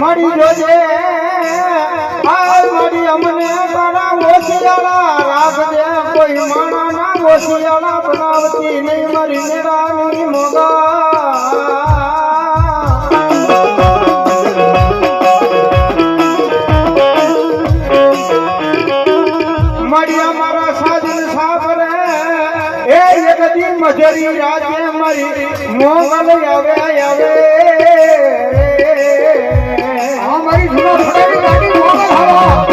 મળી જોજે આ મળી અમને તારા ઓશિયાળા રાખજે કોઈ માણા ના ઓશિયાળા બનાવતી નહીં મારી મેરાની મોગા મળ્યા મારા સાજન સાપરે એ એક દી મજરી રાજે મારી મોગલ આવે આવે हमारी सुनो गाड़ी मोगल हवा